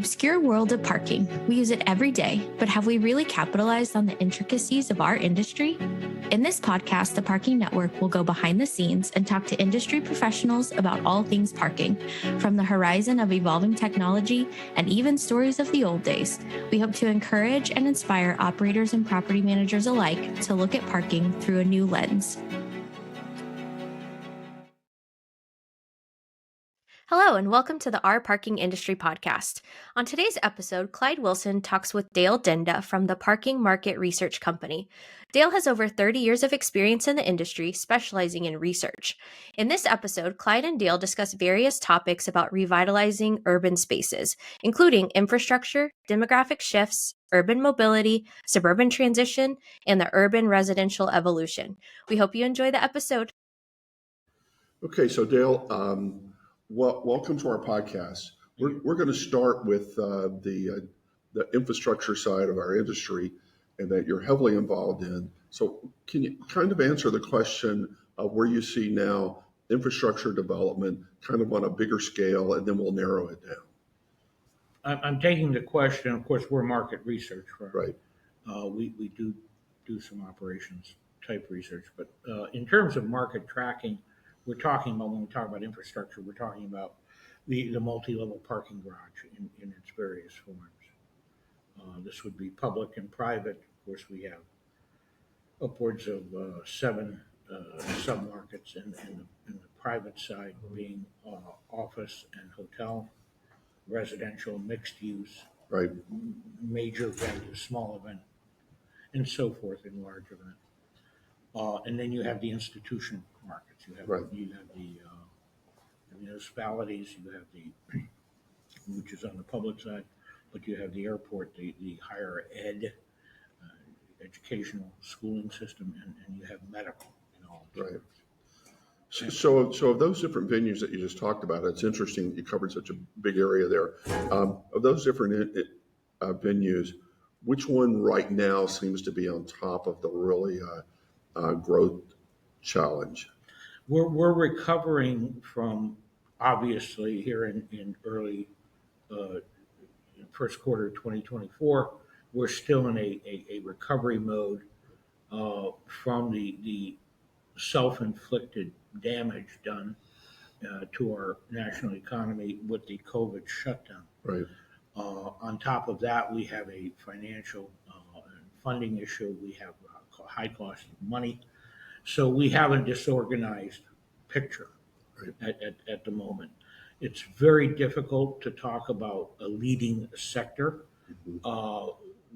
obscure world of parking. We use it every day, but have we really capitalized on the intricacies of our industry? In this podcast, the Parking Network will go behind the scenes and talk to industry professionals about all things parking, from the horizon of evolving technology and even stories of the old days. We hope to encourage and inspire operators and property managers alike to look at parking through a new lens. Hello, and welcome to the Our Parking Industry Podcast. On today's episode, Clyde Wilson talks with Dale Denda from the Parking Market Research Company. Dale has over 30 years of experience in the industry, specializing in research. In this episode, Clyde and Dale discuss various topics about revitalizing urban spaces, including infrastructure, demographic shifts, urban mobility, suburban transition, and the urban residential evolution. We hope you enjoy the episode. Okay, so Dale, welcome to our podcast. We're going to start with the infrastructure side of our industry, and that you're heavily involved in. So can you kind of answer the question of where you see now infrastructure development kind of on a bigger scale, and then we'll narrow it down. I'm taking the question, of course, we're market research firm. Right. We do some operations type research, but in terms of market tracking, we're talking about, when we talk about infrastructure, we're talking about the multi-level parking garage in its various forms. This would be public and private. Of course, we have upwards of 7 sub-markets, and the private side being office and hotel, residential, mixed use, right, major venue, small event, and so forth in large event. And then you have the institution markets. You have the municipalities. You have which is on the public side, but you have the airport, the higher ed, educational schooling system, and you have medical and all. Right. So of those different venues that you just talked about, it's interesting that you covered such a big area there. Of those different venues, which one right now seems to be on top of the really growth challenge? We're recovering from, obviously, here in early first quarter of 2024, we're still in a recovery mode from the self-inflicted damage done to our national economy with the COVID shutdown. Right. On top of that, we have a financial and funding issue. We have high cost of money. So we have a disorganized picture at the moment. It's very difficult to talk about a leading sector.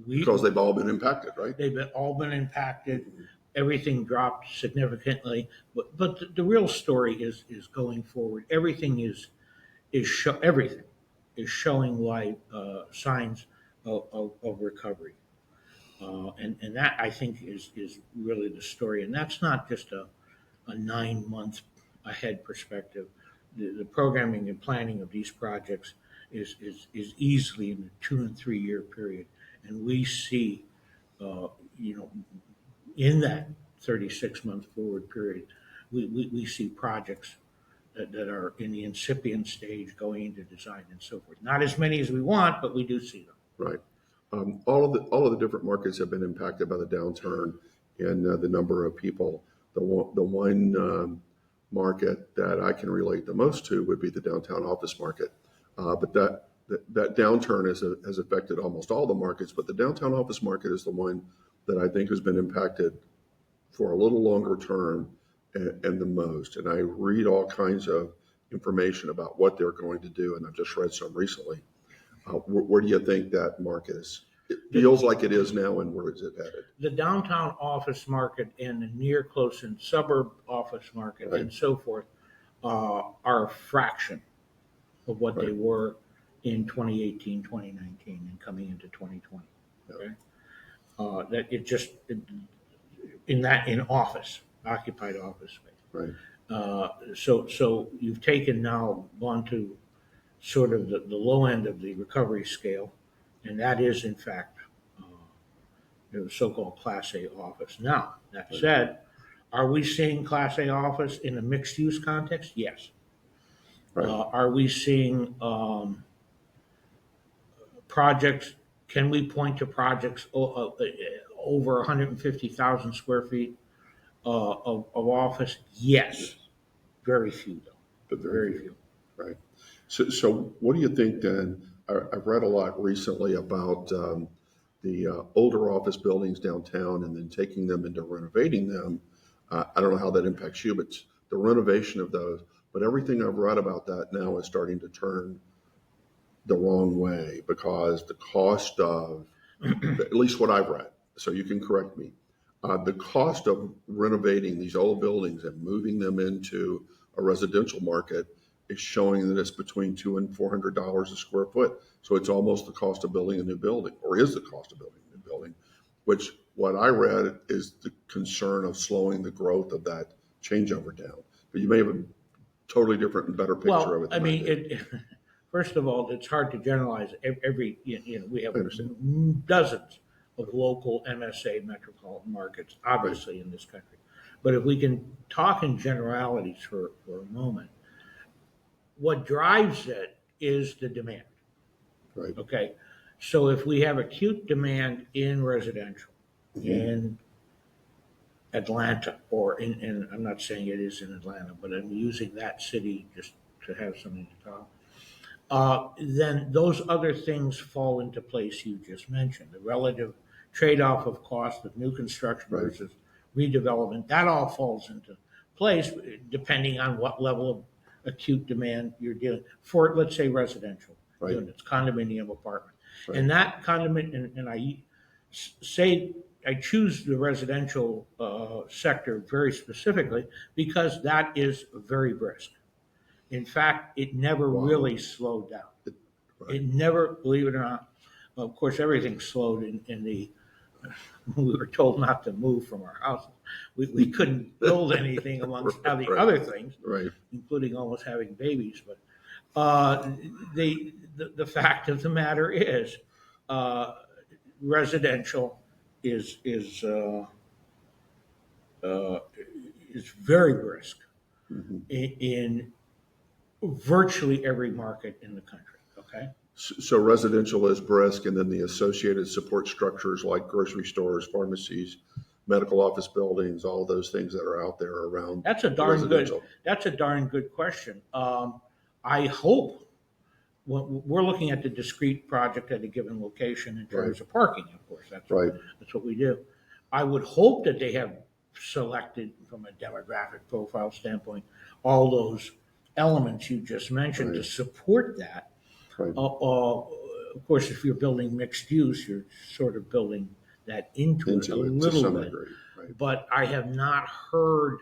Because they've all been impacted, right? They've all been impacted. Everything dropped significantly. But the real story is going forward. Everything is showing light signs of recovery. And that, I think, is really the story. And that's not just a 9-month ahead perspective. The programming and planning of these projects is easily in a 2 and 3 year period. And we see, in that 36-month forward period, we see projects that are in the incipient stage going into design and so forth. Not as many as we want, but we do see them. Right. All of the different markets have been impacted by the downturn in the number of people. The one market that I can relate the most to would be the downtown office market. But that downturn has affected almost all the markets, but the downtown office market is the one that I think has been impacted for a little longer term and the most. And I read all kinds of information about what they're going to do, and I've just read some recently. Where do you think that market is? It feels like it is now, and where is it headed? The downtown office market and the near close and suburb office market, right, and so forth are a fraction of what they were in 2018, 2019, and coming into 2020. Okay, that it just in office, occupied office space. Right. So you've gone to sort of the low end of the recovery scale, and that is in fact the so-called Class A office. Now, that said, are we seeing Class A office in a mixed-use context? Yes. Right. Are we seeing projects, can we point to projects over 150,000 square feet of office? Yes. Very few, though. But Very few. right. So what do you think then? I've read a lot recently about the older office buildings downtown and then taking them into renovating them. I don't know how that impacts you, but the renovation of those. But everything I've read about that now is starting to turn the wrong way because the cost of, at least what I've read, so you can correct me, the cost of renovating these old buildings and moving them into a residential market is showing that it's between $200 and $400 a square foot. So it's almost the cost of building a new building, or is the cost of building a new building, which what I read is the concern of slowing the growth of that changeover down. But you may have a totally different and better picture of it. Well, I mean, first of all, it's hard to generalize. We have dozens of local MSA metropolitan markets, obviously, in this country. But if we can talk in generalities for a moment, what drives it is the demand. Right. Okay. So if we have acute demand in residential, in Atlanta, or in I'm not saying it is in Atlanta, but I'm using that city just to have something to talk. Then those other things fall into place you just mentioned. The relative trade-off of cost of new construction versus redevelopment, that all falls into place depending on what level of acute demand you're dealing for, let's say residential units, condominium apartment. And that condominium, and I say I choose the residential sector very specifically because that is very brisk. In fact, it never really slowed down. It never, believe it or not, of course, everything slowed in the, we were told not to move from our house. We couldn't build anything amongst the other things, including almost having babies. But the fact of the matter is residential is very brisk in virtually every market in the country. Okay. So residential is brisk, and then the associated support structures like grocery stores, pharmacies, medical office buildings, all those things that are out there around. That's a darn good question. I hope we're looking at the discrete project at a given location in terms of parking. Of course, that's what we do. I would hope that they have selected from a demographic profile standpoint all those elements you just mentioned to support that. Of course, if you're building mixed use, you're sort of building that into it a little bit. But I have not heard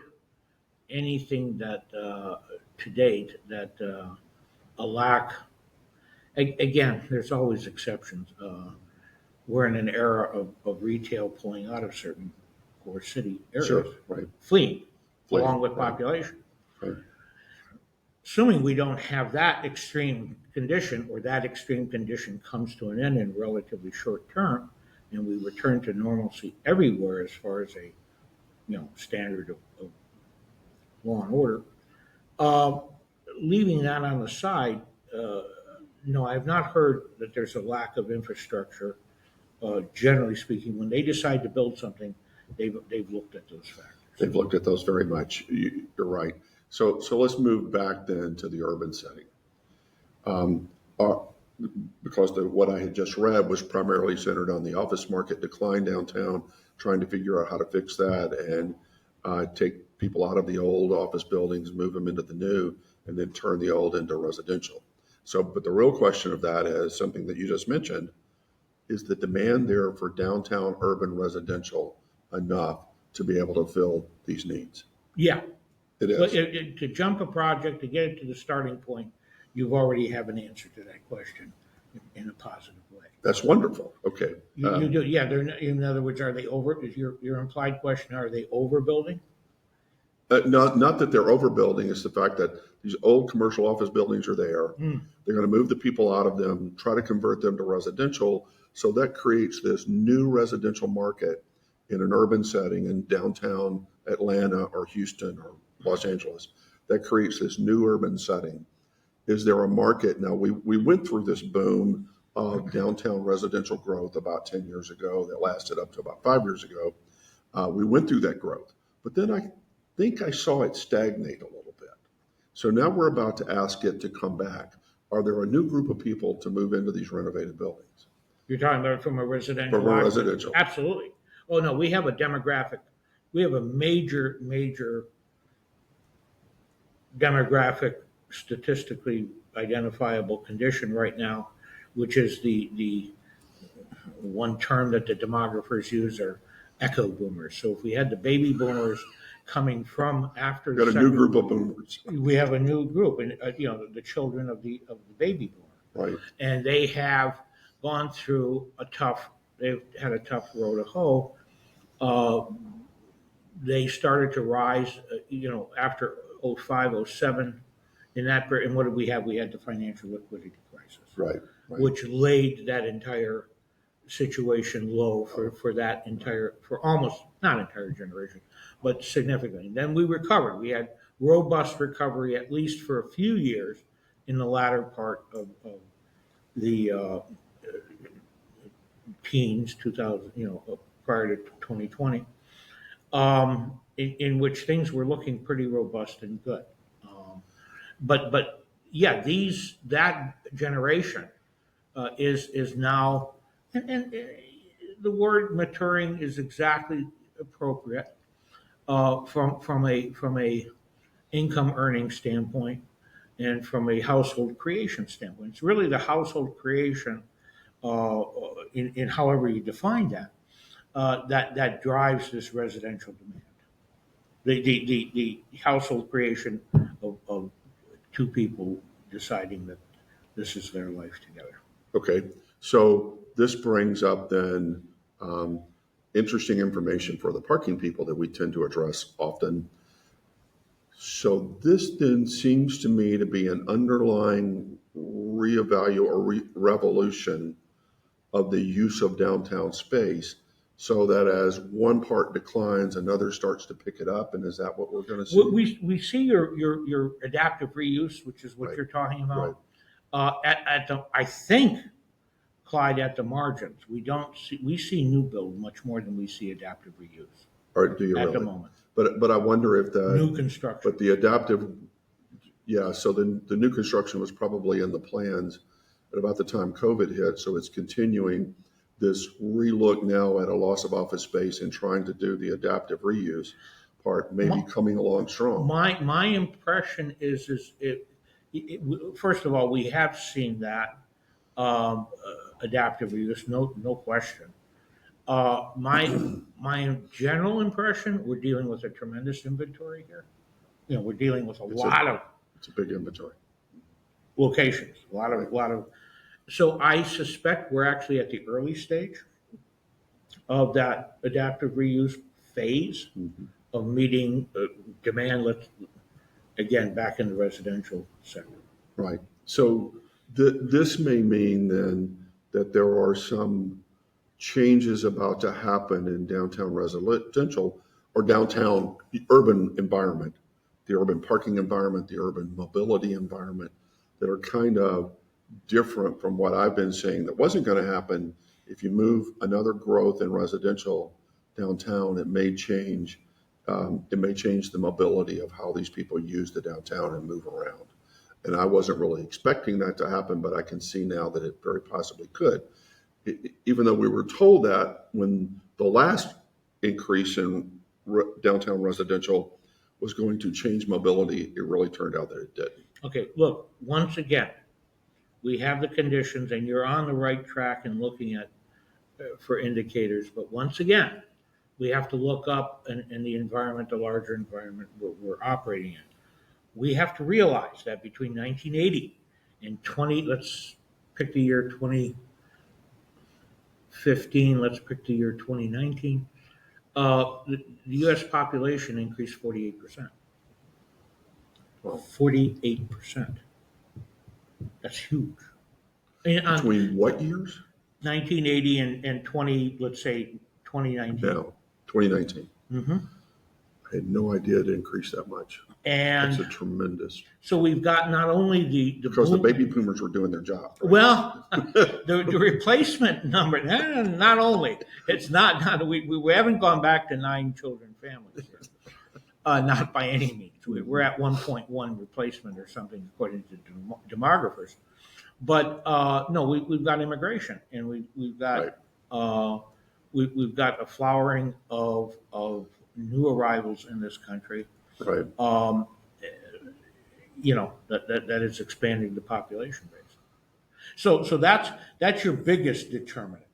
anything that to date that a lack. Again, there's always exceptions. We're in an era of retail pulling out of certain core city areas, fleeing along with population. Assuming we don't have that extreme condition, or that extreme condition comes to an end in relatively short term, and we return to normalcy everywhere as far as a standard of law and order. Leaving that on the side, no, I have not heard that there's a lack of infrastructure. Generally speaking, when they decide to build something, they've looked at those factors. They've looked at those very much. You're right. So let's move back then to the urban setting. Because what I had just read was primarily centered on the office market decline downtown, trying to figure out how to fix that and take people out of the old office buildings, move them into the new, and then turn the old into residential. So, but the real question of that is something that you just mentioned: is the demand there for downtown urban residential enough to be able to fill these needs? Yeah. It is. But to jump a project, to get it to the starting point, you already have an answer to that question in a positive way. That's wonderful. Okay. You do. Yeah. In other words, are they over? Is your implied question, are they overbuilding? Not that they're overbuilding. It's the fact that these old commercial office buildings are there. They're going to move the people out of them, try to convert them to residential. So that creates this new residential market in an urban setting in downtown Atlanta or Houston or Los Angeles. That creates this new urban setting. Is there a market? Now, we went through this boom of downtown residential growth about 10 years ago that lasted up to about 5 years ago. We went through that growth, but then I think I saw it stagnate a little bit. So now we're about to ask it to come back. Are there a new group of people to move into these renovated buildings? You're talking about from a residential? From a residential. Absolutely. Oh, no, we have a demographic. We have a major demographic, statistically identifiable condition right now, which is the one term that the demographers use are echo boomers. So if we had the baby boomers coming from after Got a new group of boomers. we have a new group, and the children of the baby boomer, Right. and they have gone through they've had a tough road to hoe. They started to rise, after 05, 07. And what did we have? We had the financial liquidity crisis, Right. which laid that entire situation low for almost not entire generation, but significantly. Then we recovered. We had robust recovery, at least for a few years in the latter part of the teens, 2000, prior to 2020, in which things were looking pretty robust and good. But yeah, that generation is now, and the word maturing is exactly appropriate from a income earning standpoint and from a household creation standpoint. It's really the household creation, in however you define that, that drives this residential demand. The household creation of two people deciding that this is their life together. Okay, so this brings up then interesting information for the parking people that we tend to address often. So this then seems to me to be an underlying reevaluation or revolution of the use of downtown space, so that as one part declines, another starts to pick it up. And is that what we're going to see? We see your adaptive reuse, which is what Right. you're talking about. Right. I think, Clyde, at the margins, we see new build much more than we see adaptive reuse. Or do you at really? The moment? But I wonder if the New construction. But the adaptive, yeah. So the new construction was probably in the plans at about the time COVID hit. So it's continuing this relook now at a loss of office space and trying to do the adaptive reuse part, maybe coming along strong. My impression is first of all, we have seen that adaptive reuse, no question. My general impression, we're dealing with a tremendous inventory here. We're dealing with It's a big inventory. Locations, a lot of. So I suspect we're actually at the early stage of that adaptive reuse phase of meeting demand. Again, back in the residential sector. Right. So this may mean then that there are some changes about to happen in downtown residential or downtown urban environment, the urban parking environment, the urban mobility environment, that are kind of different from what I've been saying that wasn't going to happen. If you move another growth in residential downtown, it may change the mobility of how these people use the downtown and move around. And I wasn't really expecting that to happen, but I can see now that it very possibly could. Even though we were told that when the last increase in downtown residential was going to change mobility, it really turned out that it didn't. Okay, look, once again, we have the conditions and you're on the right track in looking at for indicators. But once again, we have to look up in the environment, the larger environment we're operating in. We have to realize that between 1980 and let's pick the year 2015, let's pick the year 2019, the U.S. population increased 48%. Wow. 48%. That's huge. Between what years? 1980 and 20, let's say 2019. No, 2019. Mm-hmm. I had no idea it increased that much. That's a And tremendous, so we've got not only the because the boom- baby boomers were doing their job. Right? well, the replacement number, not only, it's not we haven't gone back to 9 children families here. Not by any means. We're at 1.1 replacement or something, according to demographers. But no, we've got immigration, and we've got Right. we've got a flowering of new arrivals in this country. Right. That is expanding the population base. So that's your biggest determinant.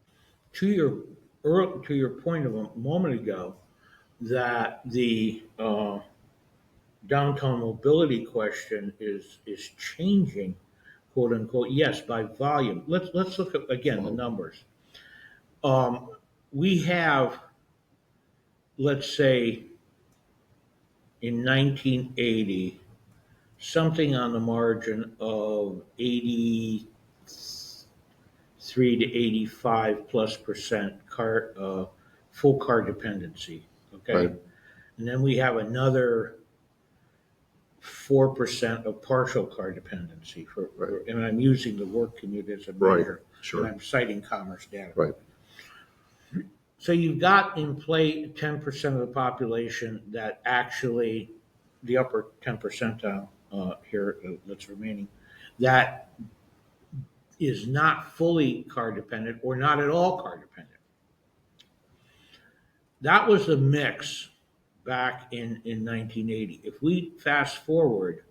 To your point of a moment ago, that the downtown mobility question is changing, quote unquote. Yes, by volume. Let's look at again the numbers. We have, let's say, in 1980, something on the margin of 83 to 85+% full car dependency. Okay, Right. and then we have another 4% of partial car dependency Right. and I'm using the work commute as a Right. measure, Sure. and I'm citing commerce data. Right. So you've got in play 10% of the population that actually, the upper 10 percentile here that's remaining, that is not fully car dependent or not at all car dependent. That was the mix back in 1980. If we fast forward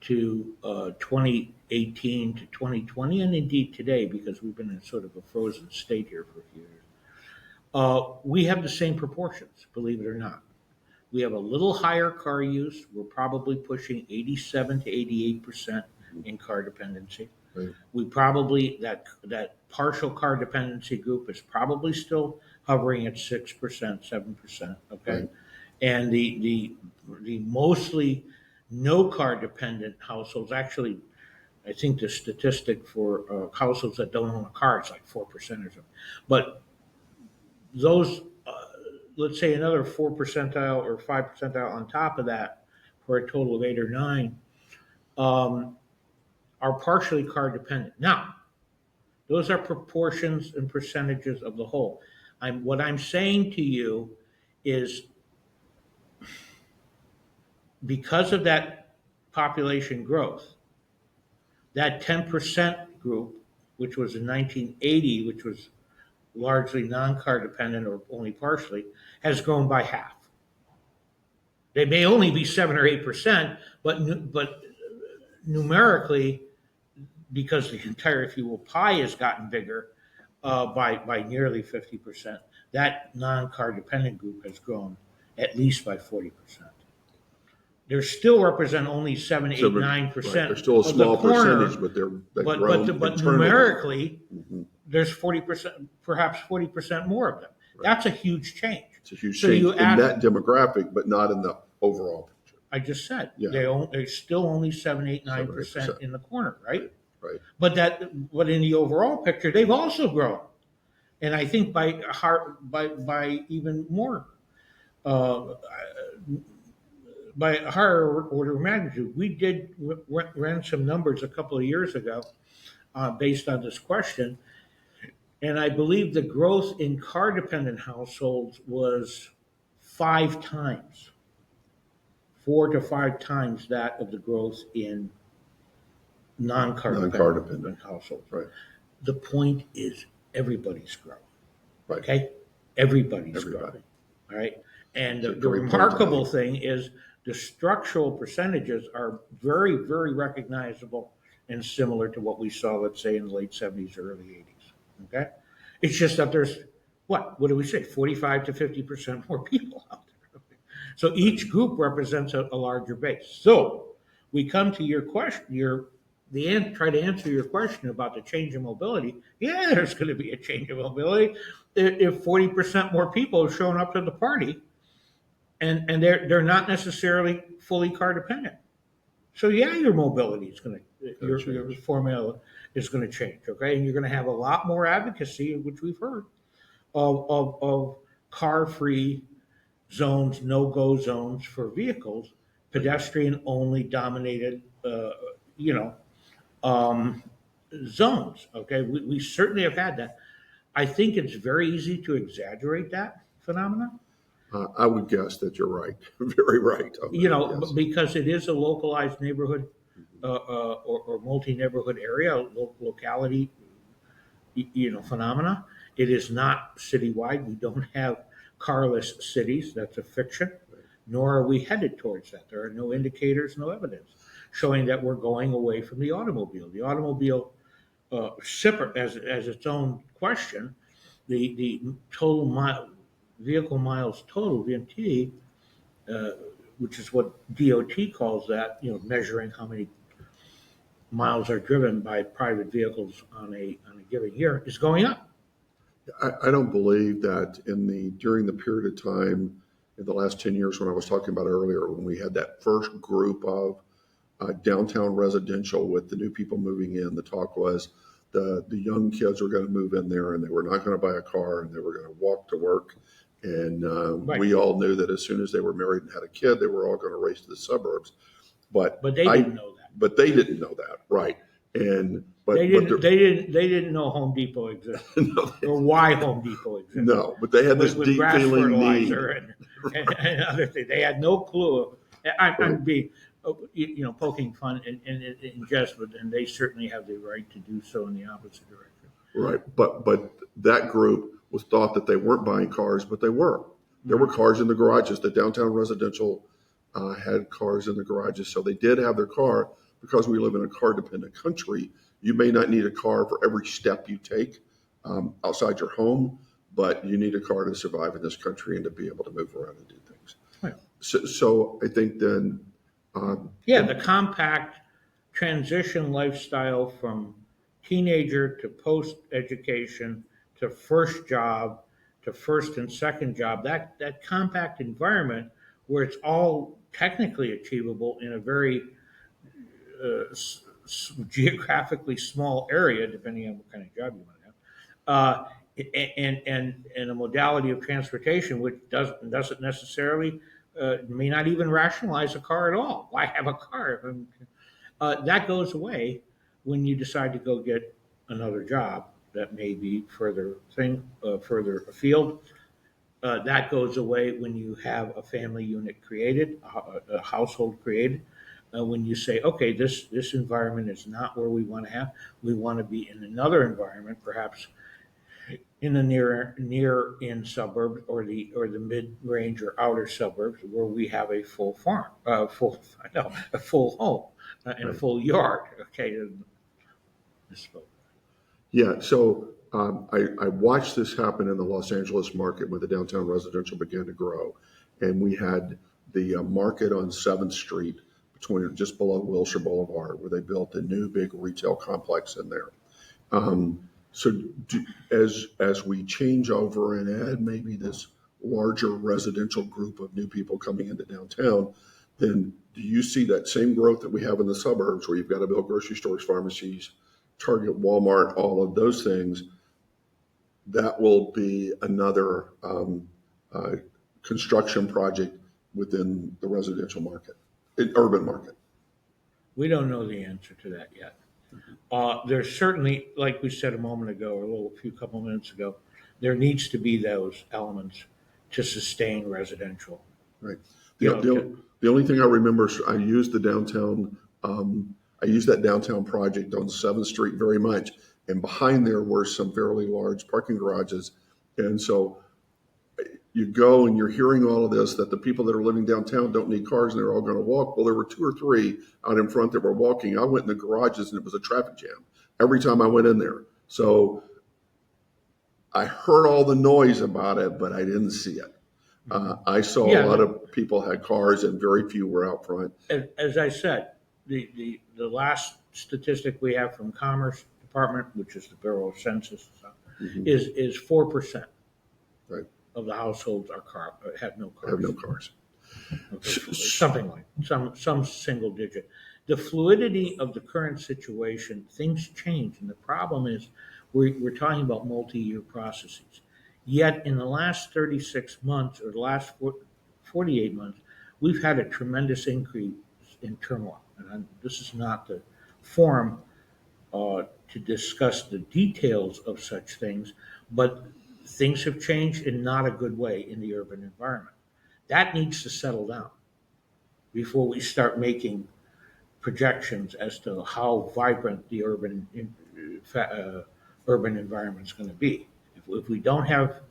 to 2018 to 2020, and indeed today, because we've been in sort of a frozen state here for a few years, we have the same proportions, believe it or not. We have a little higher car use. We're probably pushing 87 to 88% in car dependency. Right. We probably, that partial car dependency group is probably still hovering at 6%, 7%. Okay. Right. And the mostly no car dependent households, actually, I think the statistic for households that don't own a car is like 4% or something. But those, let's say another 4 percentile or 5 percentile on top of that, for a total of 8 or 9, are partially car dependent. Now, those are proportions and percentages of the whole. What I'm saying to you is, because of that population growth, that 10% group, which was in 1980, which was largely non-car dependent or only partially, has grown by half. They may only be 7 or 8%, but numerically, because the entire, if you will, pie has gotten bigger by nearly 50%, that non-car dependent group has grown at least by 40%. They still represent only 7, 8, 9%. They're still a small percentage, but but numerically, there's 40%, perhaps 40% more of them. Right. That's a huge change. It's a huge change in that demographic, but not in the overall picture. I just said, yeah. They're still only 7, 8, 9% in the corner, right? Right. But in the overall picture, they've also grown, and I think by even more. By a higher order of magnitude. We did ran some numbers a couple of years ago based on this question, and I believe the growth in car-dependent households was 4 to 5 times that of the growth in non-car dependent households. Right. The point is, everybody's growing. Right. Okay? Everybody's growing. All right? And the remarkable thing is, the structural percentages are very, very recognizable and similar to what we saw, let's say, in the late 70s or early 80s. Okay? It's just that there's, what do we say, 45 to 50% more people out there. So each group represents a larger base. So we come to your question, try to answer your question about the change in mobility. Yeah, there's going to be a change in mobility if 40% more people have shown up to the party. And they're not necessarily fully car dependent. So yeah, your mobility is going to, your formula is going to change, okay? And you're going to have a lot more advocacy, which we've heard, of car-free zones, no-go zones for vehicles, pedestrian only dominated, you know, um, zones. Okay, we certainly have had that. I think it's very easy to exaggerate that phenomenon. I would guess that you're right, very right on You that. know, Yes. because it is a localized neighborhood or multi-neighborhood area, locality, you know, phenomena. It is not citywide. We don't have carless cities. That's a fiction. Nor are we headed towards that. There are no indicators, no evidence showing that we're going away from the automobile. The automobile, separate as its own question, the total vehicle miles total (VMT), uh, which is what DOT calls that, you know, measuring how many miles are driven by private vehicles on a given year, is going up. I don't believe that during the period of time in the last 10 years when I was talking about earlier, when we had that first group of downtown residential with the new people moving in, the talk was the young kids were going to move in there and they were not going to buy a car and they were going to walk to work. And Right. we all knew that as soon as they were married and had a kid, they were all going to race to the suburbs. But But they didn't know that. But they didn't know that, right? And but They but didn't. They didn't know Home Depot existed no, or why Home Depot existed. no, but they had this With deep grass feeling need. fertilizer and other things. They had no clue. I'm being, you know, poking fun in jest, and they certainly have the right to do so in the opposite direction. Right, but that group was thought that they weren't buying cars, but they were. There were cars in the garages. The downtown residential had cars in the garages, so they did have their car because we live in a car-dependent country. You may not need a car for every step you take outside your home, but you need a car to survive in this country and to be able to move around and do things. Right. So I think then, Yeah, the compact transition lifestyle from teenager to post education to first job to first and second job, that compact environment where it's all technically achievable in a very geographically small area, depending on what kind of job you want to have, and a modality of transportation which doesn't necessarily may not even rationalize a car at all. Why have a car? That goes away when you decide to go get another job that may be further afield. That goes away when you have a family unit created, a household created. When you say, okay, this environment is not where we want to have. We want to be in another environment, perhaps in the near in suburbs or the mid range or outer suburbs, where we have a full farm, a full home, and a full yard. Okay, yeah, so I watched this happen in the Los Angeles market when the downtown residential began to grow. And we had the market on 7th Street between just below Wilshire Boulevard, where they built a new big retail complex in there. As we change over and add maybe this larger residential group of new people coming into downtown, then do you see that same growth that we have in the suburbs where you've got to build grocery stores, pharmacies, Target, Walmart, all of those things? That will be another construction project within the residential market, urban market. we don't know the answer to that yet. There's certainly, like we said a moment ago, or a few couple minutes ago, there needs to be those elements to sustain residential. Right. You know, The only thing I remember, I used the downtown, I used that downtown project on 7th Street very much. And behind there were some fairly large parking garages. And so you go and you're hearing all of this, that the people that are living downtown don't need cars and they're all going to walk. Well, there were 2 or 3 out in front that were walking. I went in the garages and it was a traffic jam every time I went in there. So I heard all the noise about it, but I didn't see it. I saw a lot of people had cars and very few were out front. As I said, the last statistic we have from Commerce Department, which is the Bureau of Census, is 4%. Right. Of the households have no cars. Have no cars. Okay, something like some single digit. The fluidity of the current situation, things change, and the problem is we're talking about multi-year processes. Yet in the last 36 months or the last 48 months, we've had a tremendous increase in turmoil. And this is not the forum to discuss the details of such things, but things have changed in not a good way in the urban environment. That needs to settle down before we start making projections as to how vibrant the urban environment is going to be. If we don't have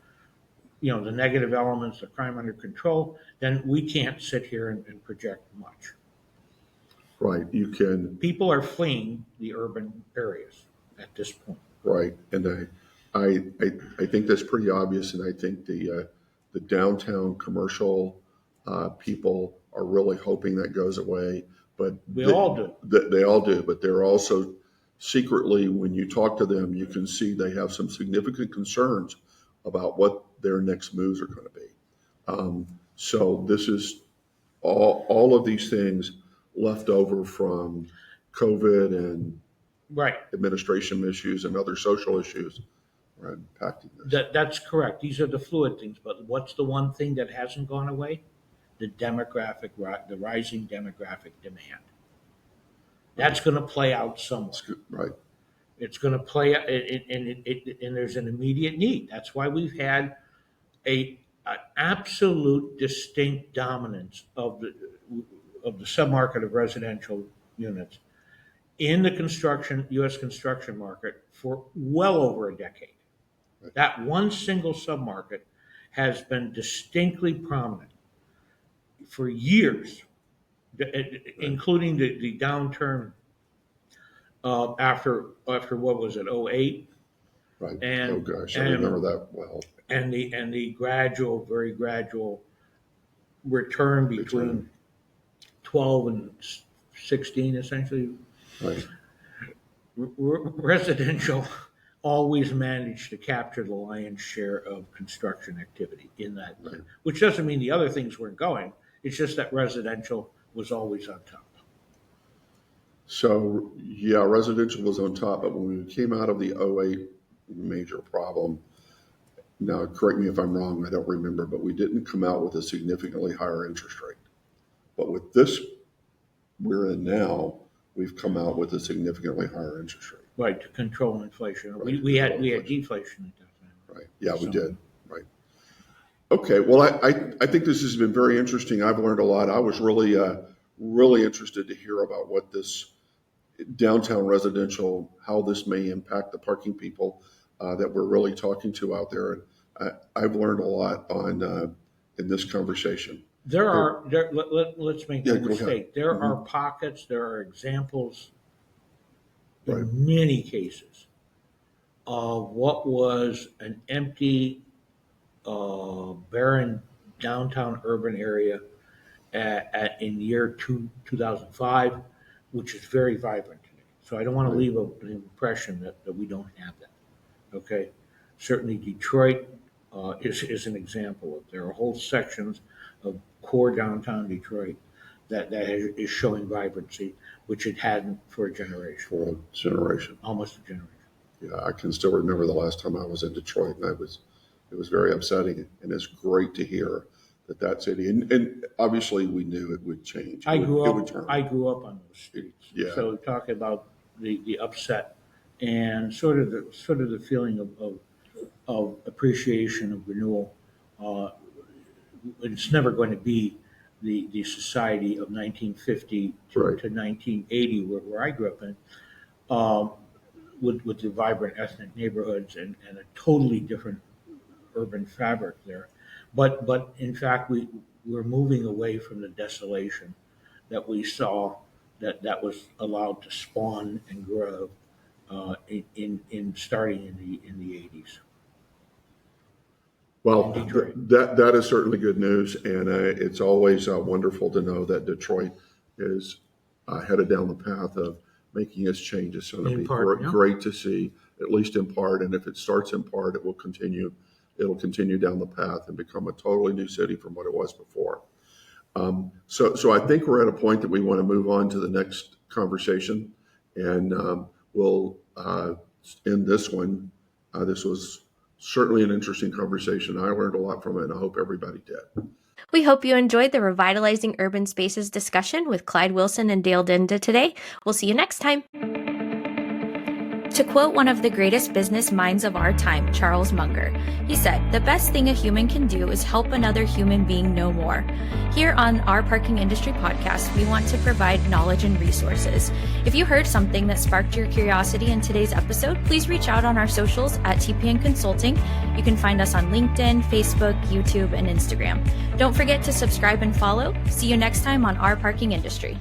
the negative elements of crime under control, then we can't sit here and project much. Right. You can. People are fleeing the urban areas at this point. Right. And I think that's pretty obvious. And I think the downtown commercial people are really hoping that goes away. But We all do. They all do. But they're also secretly, when you talk to them, you can see they have some significant concerns about what their next moves are going to be. So this is all of these things left over from COVID and Right. administration issues and other social issues are impacting this. That's correct. These are the fluid things. But what's the one thing that hasn't gone away? The rising demographic demand. That's going to play out somewhere. Right. It's going to play out, and there's an immediate need. That's why we've had an absolute distinct dominance of the submarket of residential units in the U.S. construction market for well over a decade. Right. That one single submarket has been distinctly prominent for years, including the downturn after what was it, 08? Right. And, oh gosh, I remember that well. And the very gradual return between 12 and 16, essentially. Right. Residential always managed to capture the lion's share of construction activity in that, Right. Which doesn't mean the other things weren't going. It's just that residential was always on top. So yeah, residential was on top, but when we came out of the 08 major problem, now correct me if I'm wrong, I don't remember, but we didn't come out with a significantly higher interest rate. But with this we're in now, we've come out with a significantly higher interest rate. Right, to control inflation. Right, We had deflation at that time. Right. Yeah, we did. Right. Okay. Well, I think this has been very interesting. I've learned a lot. I was really interested to hear about what this downtown residential, how this may impact the parking people that we're really talking to out there. And I've learned a lot in this conversation. Let's make no Yeah, go ahead. mistake. There are pockets, there are examples in Right. many cases of what was an empty, barren downtown urban area in year 2005, which is very vibrant today. So I don't want to leave an impression that we don't have that. Okay, certainly Detroit is an example of. There are whole sections of core downtown Detroit that is showing vibrancy, which it hadn't for a generation. For a generation. Almost a generation. Yeah, I can still remember the last time I was in Detroit, and it was very upsetting. And it's great to hear that city, and obviously we knew it would change. I grew up on those streets. Yeah. So talking about the upset and sort of the feeling of appreciation of renewal. It's never going to be the society of 1950 to 1980 where I grew up in, with the vibrant ethnic neighborhoods and a totally different urban fabric there. But in fact, we're moving away from the desolation that we saw that was allowed to spawn and grow in starting in the 80s. Well, that is certainly good news, and it's always wonderful to know that Detroit is headed down the path of making its changes. So it'll be great to see, at least in part, and if it starts in part, it will continue. It'll continue down the path and become a totally new city from what it was before. So I think we're at a point that we want to move on to the next conversation, and we'll end this one. This was certainly an interesting conversation. I learned a lot from it, and I hope everybody did. We hope you enjoyed the Revitalizing Urban Spaces discussion with Clyde Wilson and Dale Denda today. We'll see you next time. To quote one of the greatest business minds of our time, Charles Munger, he said, "The best thing a human can do is help another human being know more." Here on our Parking Industry Podcast, we want to provide knowledge and resources. If you heard something that sparked your curiosity in today's episode, please reach out on our socials at TPN Consulting. You can find us on LinkedIn, Facebook, YouTube, and Instagram. Don't forget to subscribe and follow. See you next time on Our Parking Industry.